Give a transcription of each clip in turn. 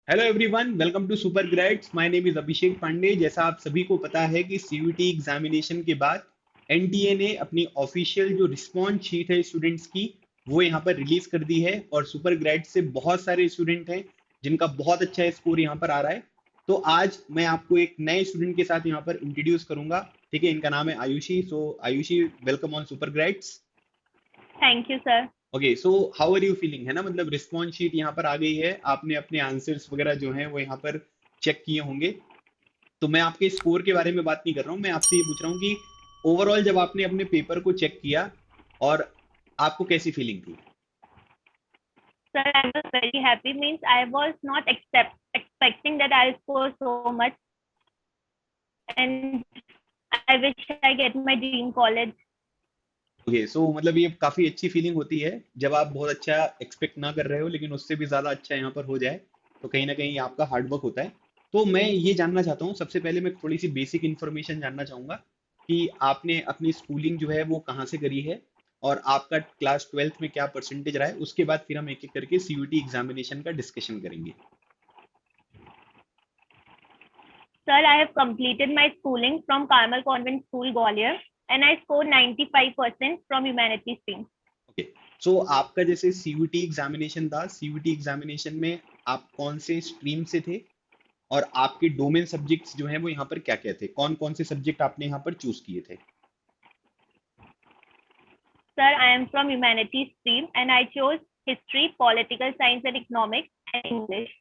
Hello everyone, welcome to super grades. My name is Abhishek Pandey. जैसा आप सभी को पता है कि सीयूटी एग्जामिनेशन के बाद एनटीए ने अपनी ऑफिशियल जो रिस्पॉन्स शीट है स्टूडेंट्स की, वो यहाँ पर रिलीज कर दी है। और सुपर ग्रेड से बहुत सारे स्टूडेंट हैं जिनका बहुत अच्छा स्कोर यहाँ पर आ रहा है। तो आज मैं आपको एक नए स्टूडेंट के साथ यहाँ पर इंट्रोड्यूस करूंगा। ठीक है, इनका नाम है Ayushi. So Ayushi, welcome on super grades. Thank you sir. Okay, so how are you feeling, है ना? मतलब रिस्पॉन्स शीट यहाँ पर आ गई है, आपने अपने आंसर्स वगैरह जो हैं वो यहाँ पर चेक किए होंगे। तो मैं आपके स्कोर के बारे में बात नहीं कर रहा हूँ, मैं आपसे ये पूछ रहा हूँ कि ओवरऑल जब आपने अपने पेपर को चेक किया और आपको कैसी फीलिंग थी? Sir, I was very happy. Means I was not expecting that I'll score so much, and I wish I get my dream college. Okay, so मतलब ये काफी अच्छी फीलिंग होती है जब आप बहुत अच्छा एक्सपेक्ट ना कर रहे हो लेकिन उससे भी ज्यादा अच्छा यहाँ पर हो जाए। तो कहीं ना कहीं आपका हार्ड वर्क होता है। तो मैं ये जानना चाहता हूँ, सबसे पहले मैं थोड़ी सी बेसिक इन्फॉर्मेशन जानना चाहूंगा कि आपने अपनी स्कूलिंग जो है वो कहाँ से करी है और आपका क्लास ट्वेल्थ में क्या परसेंटेज रहा है। उसके बाद फिर हम एक एक करके सीयूटी एग्जामिनेशन का डिस्कशन करेंगे। Sir, I have completed my schooling from Carmel Convent School, Gwalior, and I scored 95% from Humanities stream. Okay, सो आपका जैसे सीयूटी एग्जामिनेशन था, सीयूटी एग्जामिनेशन में आप कौन से स्ट्रीम से थे और आपके डोमेन सब्जेक्ट्स जो हैं वो यहाँ पर क्या क्या थे? कौन कौन से सब्जेक्ट आपने यहाँ पर चूज किए थे? Sir, I am from Humanities stream, and I chose history, political science, and economics, and English.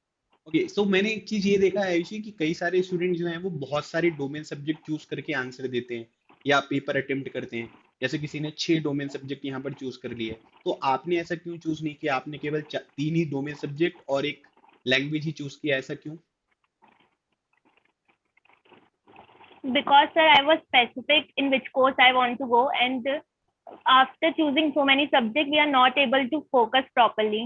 Okay, so मैंने एक चीज ये देखा है आयुषी कि कई सारे स्टूडेंट जो हैं वो बहुत सारे डोमेन सब्जेक्ट चूज करके आंसर देते हैं या पेपर अटेम्प्ट करते हैं। जैसे किसी ने 6 डोमेन सब्जेक्ट यहाँ पर चूज कर लिए, तो आपने ऐसा क्यों चूज नहीं किया? आपने केवल 3 ही डोमेन सब्जेक्ट और एक लैंग्वेज ही चूज किया, ऐसा क्यों? Because sir, I was specific in which course I want to go, and after choosing so many subjects, we are not able to focus properly.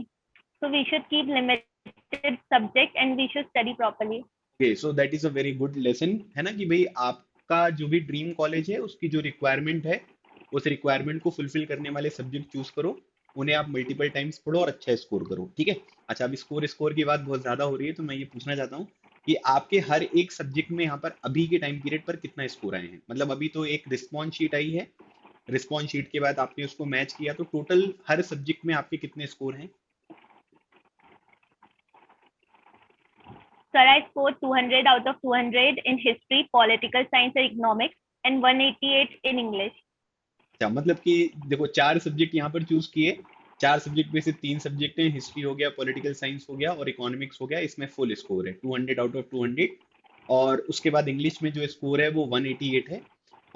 So we should keep limited subject and we should study properly. Okay, so that is a very good lesson, है ना? कि भाई आपका जो भी dream college है उसकी जो रिक्वायरमेंट है, उस रिक्वायरमेंट को फुलफिल करने वाले सब्जेक्ट चूज करो, उन्हें आप मल्टीपल टाइम्स पढ़ो और अच्छा स्कोर करो। ठीक है। अच्छा, अब स्कोर स्कोर की बात बहुत ज्यादा हो रही है तो मैं ये पूछना चाहता हूँ कि आपके हर एक सब्जेक्ट में यहाँ पर अभी के टाइम पीरियड पर कितना स्कोर आए हैं। मतलब अभी तो एक रिस्पॉन्स शीट आई है, रिस्पॉन्स शीट के बाद आपने उसको मैच किया, तो टोटल हर सब्जेक्ट में आपके कितने स्कोर हैं? Sir, I scored 200 out of 200 in history, political science and economics, and 188 in English. अच्छा, मतलब कि देखो, 4 सब्जेक्ट यहाँ पर चूज किए, 4 सब्जेक्ट में से 3 सब्जेक्ट हैं, हिस्ट्री हो गया, पॉलिटिकल साइंस हो गया और इकोनॉमिक्स हो गया। इसमें फुल स्कोर है 200 आउट ऑफ 200। और उसके बाद इंग्लिश में जो स्कोर है वो 188 है।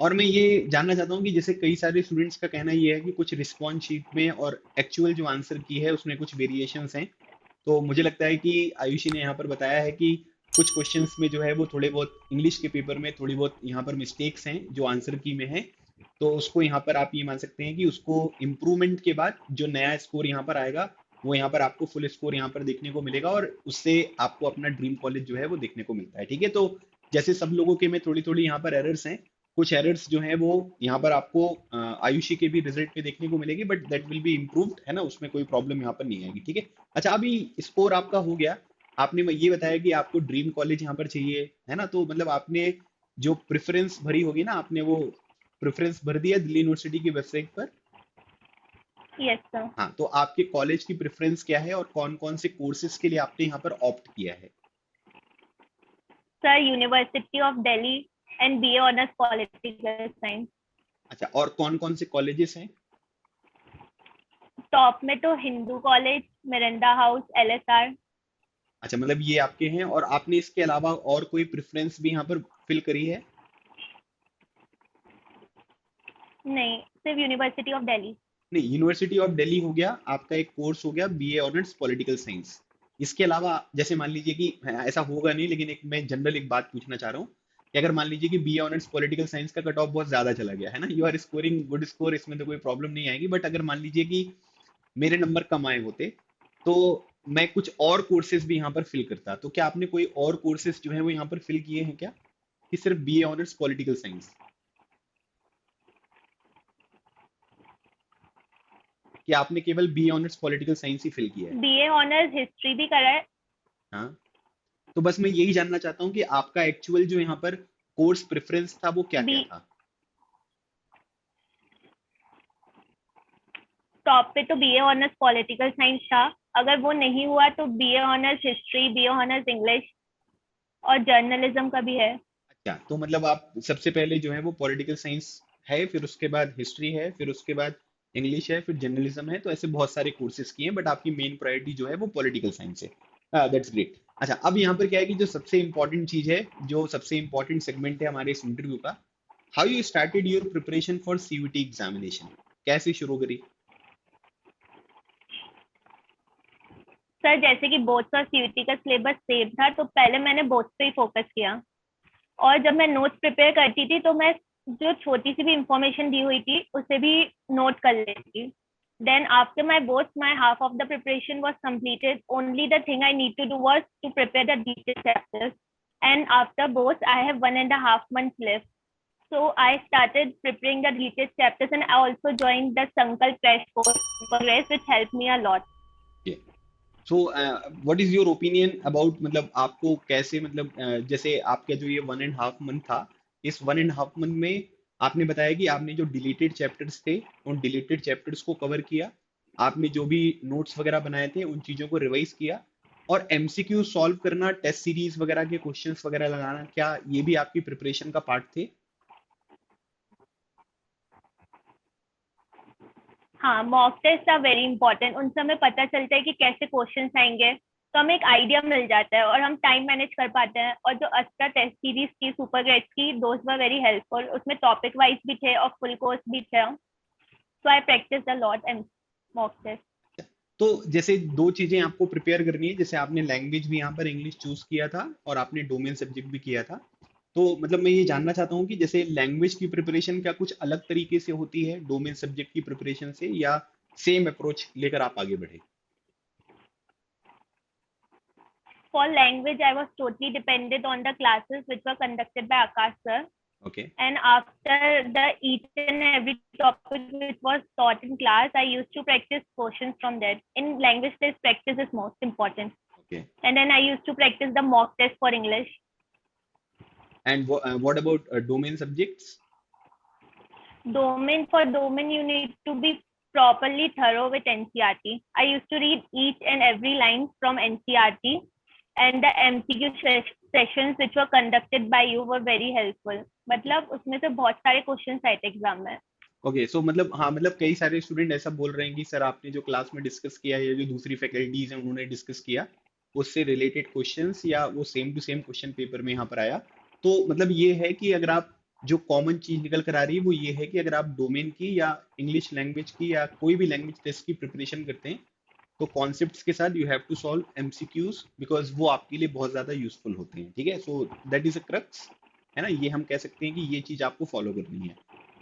और मैं ये जानना चाहता हूँ कि जैसे कई सारे स्टूडेंट्स का कहना ये है कि कुछ रिस्पॉन्स शीट में और एक्चुअल जो आंसर की है उसमें कुछ वेरिएशंस हैं। तो मुझे लगता है कि आयुषी ने यहाँ पर बताया है कि कुछ क्वेश्चंस में जो है वो थोड़े बहुत इंग्लिश के पेपर में थोड़ी बहुत यहाँ पर मिस्टेक्स हैं जो आंसर की में है। तो उसको यहाँ पर आप ये मान सकते हैं कि उसको इम्प्रूवमेंट के बाद जो नया स्कोर यहाँ पर आएगा, वो यहाँ पर आपको फुल स्कोर यहाँ पर देखने को मिलेगा और उससे आपको अपना ड्रीम कॉलेज जो है वो देखने को मिलता है। ठीक है। तो जैसे सब लोगों के में थोड़ी थोड़ी यहाँ पर एरर्स हैं, कुछ एरर्स जो हैं वो यहाँ पर आपको आयुषी के भी रिजल्ट में देखने को मिलेगी, but that will be improved, है ना? उसमें कोई प्रॉब्लम यहाँ पर नहीं आएगी। ठीक है। अच्छा, अभी स्कोर आपका हो गया, आपने ये बताया कि आपको ड्रीम कॉलेज यहाँ पर चाहिए, है ना? तो मतलब आपने जो प्रेफरेंस भरी होगी ना, आपने वो प्रेफरेंस भर दिया दिल्ली यूनिवर्सिटी की वेबसाइट पर? Yes, sir. हाँ, तो आपके कॉलेज की प्रेफरेंस क्या है और कौन कौन से कोर्सेज के लिए आपने यहाँ पर ऑप्ट किया है? Sir, University of Delhi and BA Honors Political Science. अच्छा, और कौन कौन से कॉलेजेस हैं? टॉप में तो Hindu college, Miranda house, LSR. अच्छा, मतलब ये आपके हैं और आपने इसके अलावा और कोई प्रेफरेंस भी यहाँ पर फिल करी है? नहीं, सिर्फ यूनिवर्सिटी ऑफ दिल्ली. नहीं, यूनिवर्सिटी ऑफ दिल्ली हो गया, आपका एक कोर्स हो गया बीए ऑनर्स पॉलिटिकल साइंस। इसके अलावा जैसे मान लीजिए कि ऐसा होगा नहीं, लेकिन एक मैं जनरल एक बात पूछना चाह रहा हूँ कि अगर मान लीजिए कि बीए ऑनर्स पॉलिटिकल साइंस का कट ऑफ बहुत ज्यादा चला गया, है ना? You are scoring good score, इसमें तो कोई प्रॉब्लम नहीं आएगी, बट अगर मान लीजिए कि मेरे नंबर कम आए होते तो मैं कुछ और कोर्सेज भी यहाँ पर फिल करता, तो क्या आपने कोई और कोर्सेज जो है वो यहाँ पर फिल किए हैं क्या, कि सिर्फ बीए ऑनर्स पॉलिटिकल साइंस? कि आपने केवल बीए ऑनर्स पॉलिटिकल साइंस ही फिल किया है? BA ऑनर्स हिस्ट्री भी करा है. हाँ। तो बस मैं यही जानना चाहता हूँ कि आपका एक्चुअल जो यहाँ पर कोर्स प्रेफरेंस था वो क्या क्या बी था। टॉप पे तो बीए ऑनर्स पॉलिटिकल साइंस था। अगर वो नहीं हुआ तो BA honours history, BA honours English और जर्नलिज्म का भी है। अच्छा, तो मतलब आप सबसे पहले जो है वो पॉलिटिकल साइंस है, फिर उसके बाद हिस्ट्री है, फिर उसके बाद इंग्लिश है, फिर जर्नलिज्म है, तो ऐसे बहुत सारे कोर्सेज किए हैं, बट आपकी मेन प्रायोरिटी जो है वो पॉलिटिकल साइंस है। That's great. अच्छा, अब यहाँ पर क्या है कि जो सबसे इंपॉर्टेंट चीज है, जो सबसे इंपॉर्टेंट सेगमेंट है हमारे इस इंटरव्यू का, how you started your preparation for CUET examination, कैसे शुरू करी। सर जैसे कि बोर्ड्स और सीयूटी का सिलेबस सेम था तो पहले मैंने बोर्ड्स पे ही फोकस किया। और जब मैं नोट्स प्रिपेयर करती थी तो मैं जो छोटी सी भी इंफॉर्मेशन दी हुई थी उसे भी नोट कर लेती थी। Then after my boards, my half of the preparation was completed. Only the thing I need to do was to prepare the detailed chapters. And after boards, I have 1.5 months left. So I started preparing the detailed chapters, and I also joined the Sankalp Crash Course Progress, which helped me a lot. So what is your opinion about, मतलब आपको कैसे, मतलब जैसे आपका जो ये 1.5 month था, इस 1.5 मंथ में आपने बताया कि आपने जो डिलीटेड चैप्टर्स थे उन डिलीटेड चैप्टर्स को कवर किया, आपने जो भी नोट्स वगैरह बनाए थे उन चीजों को रिवाइज किया, और एमसीक्यू सॉल्व करना, टेस्ट सीरीज वगैरह के क्वेश्चंस वगैरह लगाना, क्या ये भी आपकी प्रिपरेशन का पार्ट थे। हाँ, mock test are very important. उनसे हमें पता चलता है कि कैसे क्वेश्चन आएंगे, तो हमें एक आइडिया मिल जाता है और हम टाइम मैनेज कर पाते हैं। और जो अस्tra टेस्ट सीरीज की, सुपर ग्रेड्स की, दोस्त वर वेरी हेल्पफुल। उसमें टॉपिक वाइज भी थे और फुल कोर्स भी थे। So I practice a lot and mock test. तो जैसे दो चीजें आपको प्रिपेयर करनी है, जैसे आपने लैंग्वेज भी यहाँ पर इंग्लिश चूज किया था और आपने डोमेन सब्जेक्ट भी किया था, तो मतलब मैं ये जानना चाहता हूँ कि जैसे लैंग्वेज की प्रिपरेशन क्या कुछ अलग तरीके से होती है डोमेन सब्जेक्ट की प्रिपरेशन से, या सेम अप्रोच लेकर आप आगे बढ़े। For language, I was totally dependent on the classes which were conducted by Akash sir. Okay. And after the each and every topic which was taught in class, I used to practice questions from that. In language test, practice is most important. Okay. And then I used to practice the mock test for English. And what about domain subjects. Domain, you need to be properly thorough with NCRT. I used to read each and every line from NCRT, and the MCQ sessions which were conducted by you were very helpful. मतलब उसमें से बहुत सारे question आए थे exam में। Okay, so मतलब हाँ, मतलब कई सारे स्टूडेंट ऐसा बोल रहे हैं कि सर आपने जो क्लास में डिस्कस किया या जो दूसरी फैकल्टीज हैं उन्होंने डिस्कस किया, उससे रिलेटेड क्वेश्चंस या वो same to same question paper में यहाँ पर आया। तो मतलब ये है कि अगर आप, जो कॉमन चीज निकल कर आ रही है वो ये है कि अगर आप डोमेन की या इंग्लिश लैंग्वेज की या कोई भी लैंग्वेज टेस्ट की प्रिपरेशन करते हैं, तो कॉन्सेप्ट्स के साथ you have to solve MCQs, because वो आपके लिए बहुत ज्यादा यूजफुल होते हैं। ठीक है, so that is a crux, है ना, ये हम कह सकते हैं कि ये चीज आपको फॉलो करनी है।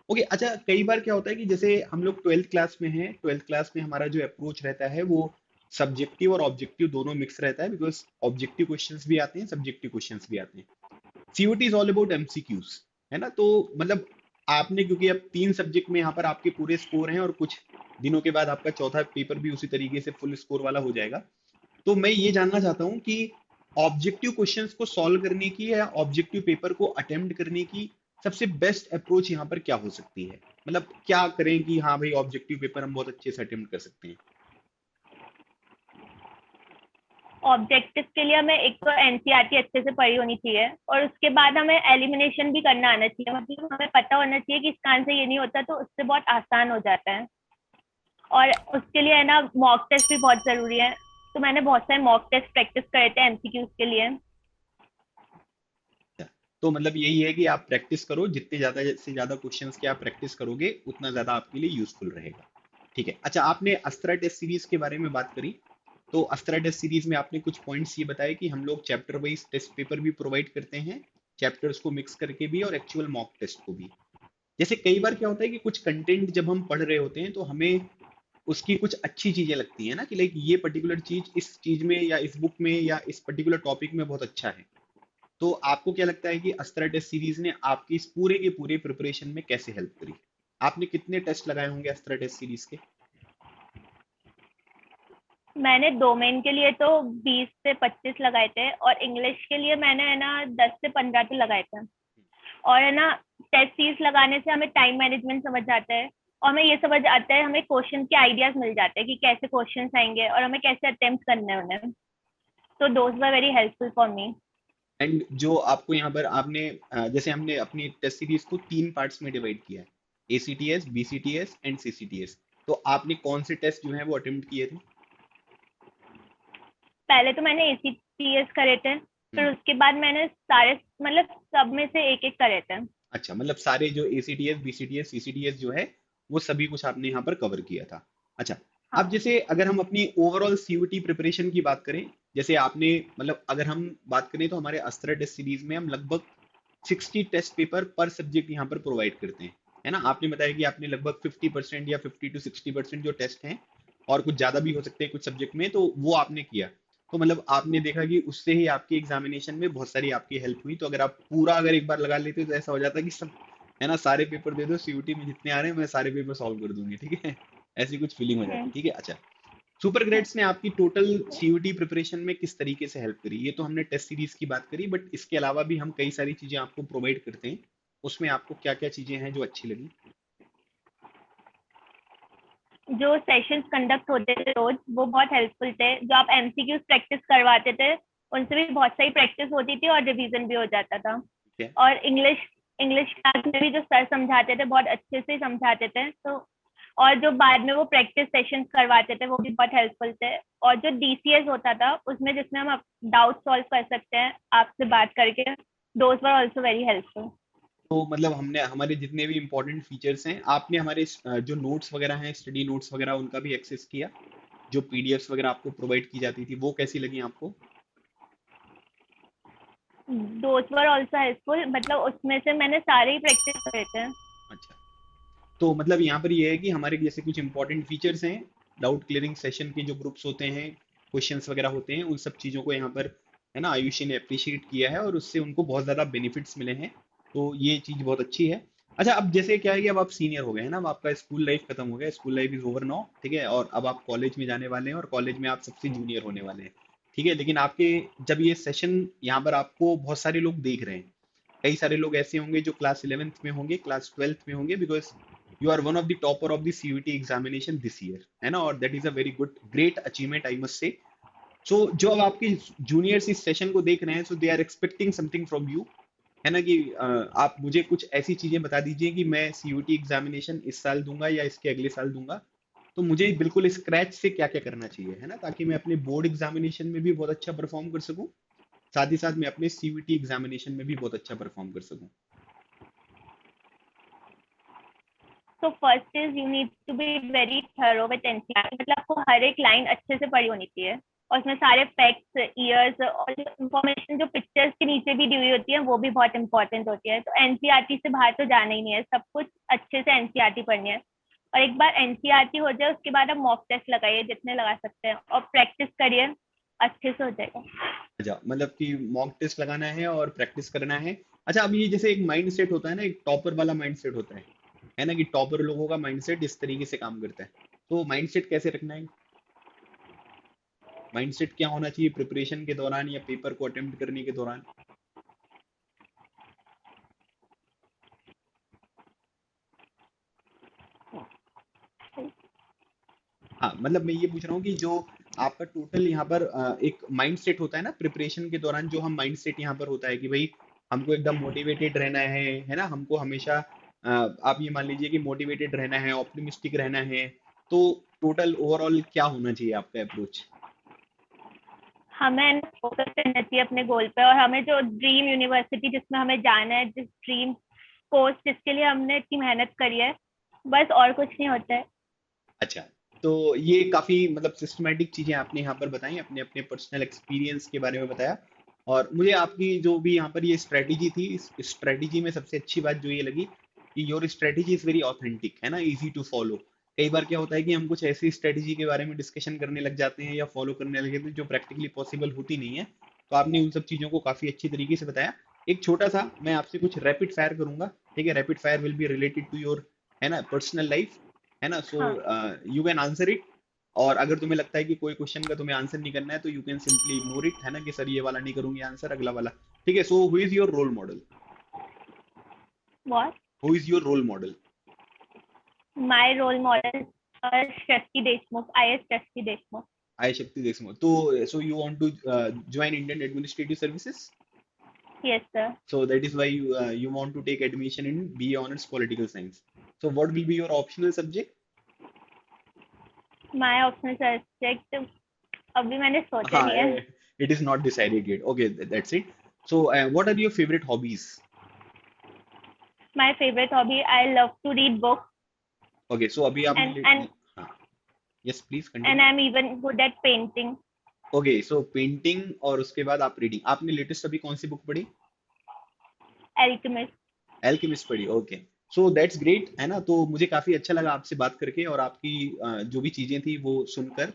ओके, अच्छा, कई बार क्या होता है कि जैसे हम लोग ट्वेल्थ क्लास में हैं, ट्वेल्थ क्लास में हमारा जो अप्रोच रहता है वो सब्जेक्टिव और ऑब्जेक्टिव दोनों मिक्स रहता है, बिकॉज ऑब्जेक्टिव क्वेश्चंस भी आते हैं, सब्जेक्टिव क्वेश्चंस भी आते हैं। CUET is all about MCQs, है ना, तो मतलब आपने, क्योंकि अब 3 सब्जेक्ट में यहाँ पर आपके पूरे स्कोर हैं और कुछ दिनों के बाद आपका चौथा पेपर भी उसी तरीके से फुल स्कोर वाला हो जाएगा, तो मैं ये जानना चाहता हूँ कि ऑब्जेक्टिव क्वेश्चंस को सॉल्व करने की या ऑब्जेक्टिव पेपर को अटेम्प्ट करने की सबसे बेस्ट अप्रोच यहाँ पर क्या हो सकती है, मतलब क्या करें कि हाँ भाई ऑब्जेक्टिव पेपर हम बहुत अच्छे से अटेम्प्ट कर सकते हैं। ऑब्जेक्टिव के लिए हमें एक तो एनसीईआरटी अच्छे से पढ़ी होनी चाहिए और उसके बाद हमें एलिमिनेशन भी करना आना चाहिए। मतलब हमें पता होना चाहिए कि इसका आंसर ये नहीं होता, तो उससे बहुत आसान हो जाता है। और उसके लिए है ना, मॉक टेस्ट भी बहुत जरूरी है। तो मैंने बहुत सारे मॉक टेस्ट प्रैक्टिस करे थे एमसीक्यूज के लिए। तो मतलब यही है कि आप प्रैक्टिस करो, जितने ज्यादा से ज्यादा क्वेश्चंस की आप प्रैक्टिस करोगे उतना ज्यादा आपके लिए यूजफुल रहेगा। ठीक है, अच्छा, आपने अस्त्रा टेस्ट सीरीज के बारे में बात करी, तो अस्त्रा टेस्ट सीरीज में आपने कुछ पॉइंट्स ये बताए कि हम लोग चैप्टर वाइज टेस्ट पेपर भी प्रोवाइड करते हैं, चैप्टर्स को मिक्स करके भी और एक्चुअल मॉक टेस्ट को भी। जैसे कई बार क्या होता है कि कुछ कंटेंट जब हम पढ़ रहे होते हैं तो हमें उसकी कुछ अच्छी चीजें लगती हैं ना, कि लाइक ये पर्टिकुलर चीज इस चीज में या इस बुक में या इस पर्टिकुलर टॉपिक में बहुत अच्छा है, तो आपको क्या लगता है कि अस्त्रा टेस्ट सीरीज ने आपकी इस पूरे के पूरे प्रिपरेशन में कैसे हेल्प करी। आपने कितने टेस्ट लगाए होंगे अस्त्रा टेस्ट सीरीज के। मैंने डोमेन के लिए तो 20 से 25 लगाए थे, और इंग्लिश के लिए मैंने है ना 10 से 15 तो लगाए थे। और है ना, टेस्ट सीरीज लगाने से हमें टाइम मैनेजमेंट समझ आता है, और हमें ये समझ आता है, हमें क्वेश्चन के आइडियाज मिल जाते हैं कि कैसे क्वेश्चंस आएंगे और हमें कैसे अटेम्प्ट करने हैं उन्हें। तो those were very helpful for me. And जो आपको यहाँ पर आपने जैसे हमने अपनी टेस्ट सीरीज को 3 पार्ट्स में डिवाइड किया है, ACTS, BCTS एंड CCTS। तो आपने कौन से टेस्ट जो है वो अटेम्प्ट किए थे? पहले तो मैंने ACTS करे थे, फिर हम्म। उसके बाद मैंने सारे, मतलब सब में से एक एक करे थे। अच्छा, मतलब सारे जो ACTS, BCTS, CCTS जो है वो सभी कुछ आपने यहाँ पर कवर किया था। अच्छा, अब हाँ। जैसे अगर हम अपनी ओवरऑल CUT प्रिपरेशन की बात करें, जैसे आपने मतलब अगर हम बात करें तो हमारे अस्त्र टेस्ट सीरीज में हम लगभग 60 टेस्ट पेपर पर सब्जेक्ट यहाँ पर प्रोवाइड करते हैं, है ना। आपने बताया कि आपने लगभग 50% या 50 to 60% जो टेस्ट हैं, और कुछ ज्यादा भी हो सकते हैं कुछ सब्जेक्ट में, तो वो आपने किया। तो मतलब आपने देखा कि उससे ही आपकी एग्जामिनेशन में बहुत सारी आपकी हेल्प हुई। तो अगर आप पूरा अगर एक बार लगा लेते तो ऐसा हो जाता कि सब, है ना, सारे पेपर दे दो, CUT में जितने आ रहे हैं मैं सारे पेपर सॉल्व कर दूंगी, ठीक है। ऐसी कुछ फीलिंग हो जाती, ठीक है। अच्छा, सुपर ग्रेड्स ने आपकी टोटल CUT प्रिपरेशन में किस तरीके से हेल्प करी? ये तो हमने टेस्ट सीरीज की बात करी, बट इसके अलावा भी हम कई सारी चीजें आपको प्रोवाइड करते हैं। उसमें आपको क्या क्या चीजें हैं जो अच्छी लगी? जो सेशंस कंडक्ट होते थे रोज, वो बहुत हेल्पफुल थे। जो आप MCQs प्रैक्टिस करवाते थे, उनसे भी बहुत सारी प्रैक्टिस होती थी और रिवीजन भी हो जाता था। ठीक है। और इंग्लिश इंग्लिश क्लास में भी जो सर समझाते थे, बहुत अच्छे से समझाते थे। तो और जो बाद में वो प्रैक्टिस सेशंस करवाते थे, वो भी बहुत हेल्पफुल थे। और जो DCS होता था, उसमें जिसमें हम डाउट सॉल्व कर सकते हैं आपसे बात करके, those were also very helpful. तो मतलब हमने हमारे जितने भी इंपॉर्टेंट फीचर्स हैं, आपने हमारे जो नोट्स वगैरह हैं, स्टडी नोट्स वगैरह, उनका भी एक्सेस किया? जो PDFs वगैरह आपको प्रोवाइड की जाती थी वो कैसी लगी आपको? दोज वर ऑल्सो हेल्पफुल, मतलब उसमें से मैंने सारे ही प्रैक्टिस करे थे। अच्छा, तो मतलब यहाँ पर ये है कि हमारे जैसे कुछ इंपॉर्टेंट फीचर्स हैं, डाउट क्लियरिंग सेशन के जो ग्रुप्स होते हैं, क्वेश्चंस वगैरह होते हैं, उन सब चीज़ों को यहाँ पर, है ना, आयुषी ने अप्रिशिएट किया है और उससे उनको बहुत ज़्यादा बेनिफिट्स मिले हैं। तो ये चीज़ बहुत अच्छी है। अच्छा, अब जैसे क्या है कि अब आप सीनियर हो गए हैं ना, अब आपका स्कूल लाइफ खत्म हो गया, school life is over now, ठीक है, और अब आप कॉलेज में जाने वाले हैं और कॉलेज में आप सबसे जूनियर होने वाले हैं, ठीक है। लेकिन आपके जब ये सेशन यहाँ पर आपको बहुत सारे लोग देख रहे हैं, कई सारे लोग ऐसे होंगे जो क्लास 11th में होंगे, क्लास 12th में होंगे, because you are one of the topper of the CUT examination this year, है ना, और that is a very good great achievement, I must say. So जो अब आपके जूनियर्स इस सेशन को देख रहे हैं, so they are expecting something from you, है ना, कि आप मुझे कुछ ऐसी चीजें बता दीजिए कि मैं CUT एग्जामिनेशन इस साल दूंगा या इसके अगले साल दूंगा, तो मुझे बिल्कुल स्क्रैच से क्या क्या करना चाहिए, है ना, ताकि मैं अपने बोर्ड एग्जामिनेशन में भी बहुत अच्छा परफॉर्म कर सकूं, साथ ही साथ मैं अपने CUT एग्जामिनेशन में भी बहुत अच्छा परफॉर्म कर सकूं। तो first is you need to be very thorough with NCERT, मतलब आपको हर एक लाइन अच्छे से पढ़ी होनी चाहिए, और उसमें सारे फैक्ट्स, ईयर्स और इंफॉर्मेशन जो पिक्चर्स के नीचे भी दी हुई होती है, वो भी बहुत इंपॉर्टेंट होती है। तो NCERT से बाहर तो जाना ही नहीं है, सब कुछ अच्छे से NCERT पढ़नी है। और एक बार NCERT हो जाए, उसके बाद आप मॉक टेस्ट लगाइए जितने लगा सकते हैं, और प्रैक्टिस करिए, अच्छे से हो जाएगा। अच्छा, मतलब कि मॉक टेस्ट लगाना है और प्रैक्टिस करना है। अच्छा, अब ये जैसे एक माइंड सेट होता है ना, एक टॉपर वाला माइंड सेट होता है ना, कि टॉपर लोगों का माइंड सेट इस तरीके से काम करता है। तो माइंड सेट कैसे रखना है? माइंड सेट क्या होना चाहिए प्रिपरेशन के दौरान या पेपर को अटेम्प्ट करने के दौरान? हाँ, मतलब मैं ये पूछ रहा हूँ कि जो आपका टोटल यहाँ पर एक माइंड सेट होता है ना प्रिपरेशन के दौरान, जो हम माइंड सेट यहाँ पर होता है कि भाई हमको एकदम मोटिवेटेड रहना है ना, हमको हमेशा आप ये मान लीजिए कि मोटिवेटेड रहना है, ऑप्टिमिस्टिक रहना है। तो टोटल ओवरऑल क्या होना चाहिए आपका अप्रोच? हमें फोकस करना चाहिए अपने गोल पे, और हमें जो ड्रीम यूनिवर्सिटी जिसमें हमें जाना है, जिस ड्रीम कोर्स जिसके लिए हमने इतनी मेहनत करी है, बस, और कुछ नहीं होता है। अच्छा, तो ये काफी मतलब सिस्टमेटिक चीजें आपने यहाँ पर बताई, अपने अपने पर्सनल एक्सपीरियंस के बारे में बताया। और मुझे आपकी जो भी यहाँ पर ये स्ट्रेटेजी थी, इस स्ट्रेटेजी में सबसे अच्छी बात जो ये लगी कि your strategy is very authentic, है ना, इजी टू फॉलो। कई बार क्या होता है कि हम कुछ ऐसी स्ट्रेटेजी के बारे में डिस्कशन करने लग जाते हैं या फॉलो करने लगे थे जो प्रैक्टिकली पॉसिबल होती नहीं है। तो आपने उन सब चीजों को काफी अच्छी तरीके से बताया। एक छोटा सा मैं आपसे कुछ रैपिड फायर करूंगा, ठीक है, rapid fire will be related to your, है ना, पर्सनल लाइफ, है ना, सो हाँ। यू कैन आंसर इट, और अगर तुम्हें लगता है कि कोई क्वेश्चन का तुम्हें आंसर नहीं करना है तो you can simply ignore it, है ना, कि सर ये वाला नहीं करूंगी आंसर, अगला वाला। ठीक है, so who is your role model? What? Who is your role model? My role model is Shasti Deshmukh, IS Shasti Deshmukh. I Shakti Deshmukh. तो so you want to join Indian administrative services? Yes, sir. So that is why you want to take admission in BA Honors Political Science. So what will be your optional subject? My optional subject अभी मैंने सोचा नहीं है. It is not decided yet. Okay, that's it. So what are your favorite hobbies? My favorite hobby, I love to read books. Okay, so अभी आपने and हाँ, yes please and continue. I'm even good at painting. Okay, so painting और उसके बाद आप reading. आपने latest अभी कौन सी बुक पढ़ी? Alchemist. एल्केमिस्ट पढ़ी, ओके। सो दैट्स ग्रेट, है ना। तो मुझे काफी अच्छा लगा आपसे बात करके और आपकी जो भी चीजें थी वो सुनकर,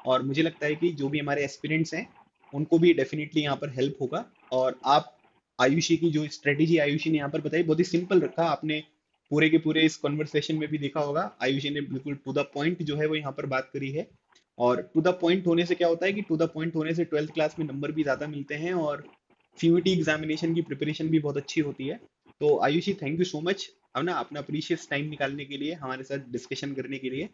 और मुझे लगता है कि जो भी हमारे एस्पिरेंट्स हैं उनको भी डेफिनेटली यहाँ पर हेल्प होगा। और आप आयुषी की जो स्ट्रेटेजी आयुषी ने यहाँ पर बताई, बहुत ही सिंपल रखा आपने। पूरे के पूरे इस कन्वर्सेशन में भी देखा होगा, आयुषी ने बिल्कुल टू द पॉइंट जो है वो यहाँ पर बात करी है। और टू द पॉइंट होने से क्या होता है कि टू द पॉइंट होने से 12th क्लास में नंबर भी ज्यादा मिलते हैं और सीयूटी एग्जामिनेशन की प्रिपरेशन भी बहुत अच्छी होती है। तो Ayushi, thank you so much, अब ना अपना प्रीशियस टाइम निकालने के लिए, हमारे साथ डिस्कशन करने के लिए।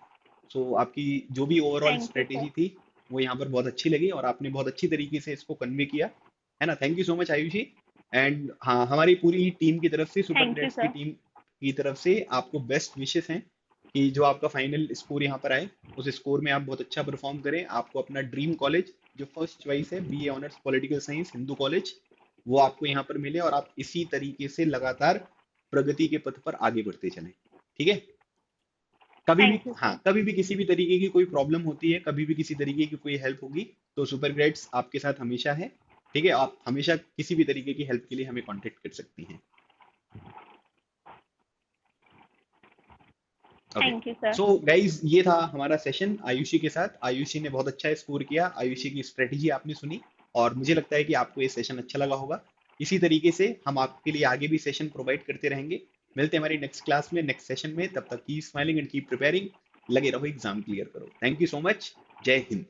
सो आपकी जो भी overall Thank you, sir. Strategy थी वो यहाँ पर बहुत अच्छी लगी और आपने बहुत अच्छी तरीके से इसको कन्वे किया, है ना। Thank you so much Ayushi. And हाँ, हमारी पूरी टीम की तरफ से, सुपर Thank you, कैडेट्स की sir. टीम की तरफ से आपको बेस्ट विशेस हैं कि जो आपका फाइनल स्कोर यहाँ पर आए, उस स्कोर में आप बहुत अच्छा परफॉर्म करें, आपको अपना ड्रीम कॉलेज जो फर्स्ट चॉइस है BA honours political science Hindu college, वो आपको यहाँ पर मिले और आप इसी तरीके से लगातार प्रगति के पथ पर आगे बढ़ते चलें। ठीक है, कभी भी Thank you, हाँ, sir. कभी भी किसी भी तरीके की कोई प्रॉब्लम होती है, कभी भी किसी तरीके की कोई हेल्प होगी तो सुपर ग्रेड्स आपके साथ हमेशा है। ठीक है, आप हमेशा किसी भी तरीके की हेल्प के लिए हमें कांटेक्ट कर सकती हैं। Okay, Thank you, sir. So guys, ये था हमारा सेशन आयुषी के साथ। आयुषी ने बहुत अच्छा स्कोर किया, आयुषी की स्ट्रेटेजी आपने सुनी और मुझे लगता है कि आपको ये सेशन अच्छा लगा होगा। इसी तरीके से हम आपके लिए आगे भी सेशन प्रोवाइड करते रहेंगे। मिलते हैं हमारी नेक्स्ट क्लास में, नेक्स्ट सेशन में। तब तक keep smiling and keep preparing. लगे रहो, एग्जाम क्लियर करो। Thank you so much. जय हिंद।